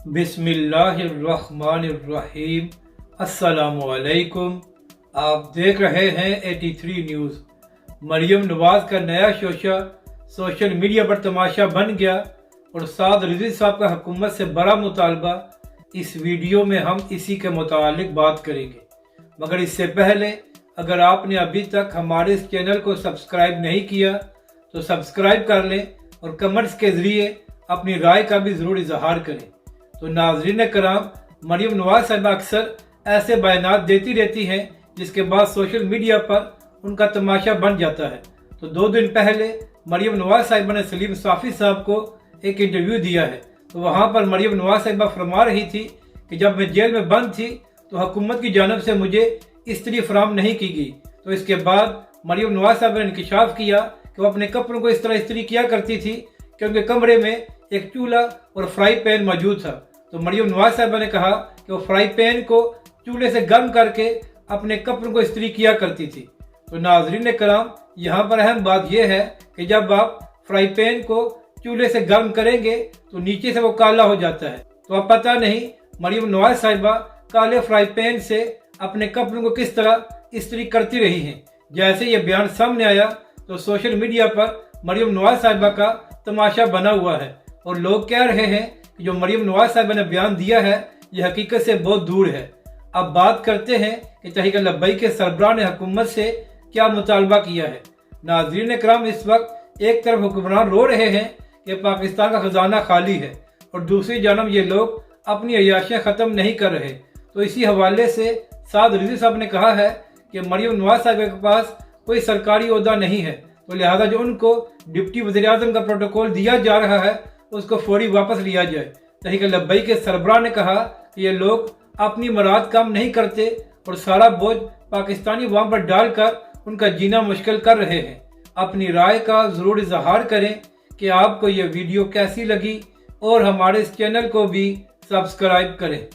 बिस्मिल्लाहिर्रहमानिर्रहीम। अस्सलामु अलैकुम। आप देख रहे हैं 83 न्यूज़। मरियम नवाज का नया शोशा सोशल मीडिया पर तमाशा बन गया और साद रिजवी साहब का हुकूमत से बड़ा मुतालबा। इस वीडियो में हम इसी के मुतालिक बात करेंगे, मगर इससे पहले अगर आपने अभी तक हमारे इस चैनल को सब्सक्राइब नहीं किया तो सब्सक्राइब कर लें और कमेंट्स के ज़रिए अपनी राय का भी ज़रूर इजहार करें। तो नाज़रीन कराम, मरियम नवाज साहिबा अक्सर ऐसे बयानात देती रहती हैं जिसके बाद सोशल मीडिया पर उनका तमाशा बन जाता है। तो 2 दिन पहले मरियम नवाज साहिबा ने सलीम साफ़ी साहब को एक इंटरव्यू दिया है। तो वहाँ पर मरियम नवाज साहिबा फरमा रही थी कि जब मैं जेल में बंद थी तो हुकूमत की जानब से मुझे इस्त्री फराहम नहीं की गई। तो इसके बाद मरियम नवाज साहिबा ने इंकशाफ किया कि वो अपने कपड़ों को इस तरह इस्त्री किया करती थी कि उनके कमरे में एक चूल्हा और फ्राई पैन मौजूद था। तो मरियम नवाज साहिबा ने कहा कि वो फ्राई पैन को चूल्हे से गर्म करके अपने कपड़ों को इस्त्री किया करती थी। तो नाजरीन कराम, यहाँ पर अहम बात यह है कि जब आप फ्राई पैन को चूल्हे से गर्म करेंगे तो नीचे से वो काला हो जाता है। तो अब पता नहीं मरियम नवाज साहिबा काले फ्राई पैन से अपने कपड़ों को किस तरह इस्त्री करती रही हैं। जैसे ये बयान सामने आया तो सोशल मीडिया पर मरियम नवाज साहिबा का तमाशा बना हुआ है और लोग कह रहे हैं कि जो मरियम नवाज साहिबा ने बयान दिया है ये हकीकत से बहुत दूर है। अब बात करते हैं कि तहरीक लब्बैक के सरबराह ने हुकूमत से क्या मुतालबा किया है। नाज़रीन कराम, इस वक्त एक तरफ हुक्मरान रो रहे हैं कि पाकिस्तान का खजाना खाली है और दूसरी जानब ये लोग अपनी अय्याशियाँ ख़त्म नहीं कर रहे। तो इसी हवाले से साद रिजवी साहब ने कहा है कि मरियम नवाज साहिबा के पास कोई सरकारी ओहदा नहीं है, तो लिहाजा जो उनको डिप्टी वज़ीर-ए-आज़म का प्रोटोकॉल दिया जा रहा है उसको फौरी वापस लिया जाए। तहरीक लब्बैक के सरबराह ने कहा कि ये लोग अपनी मुराद काम नहीं करते और सारा बोझ पाकिस्तानी अवाम पर डालकर उनका जीना मुश्किल कर रहे हैं। अपनी राय का ज़रूर इजहार करें कि आपको ये वीडियो कैसी लगी और हमारे इस चैनल को भी सब्सक्राइब करें।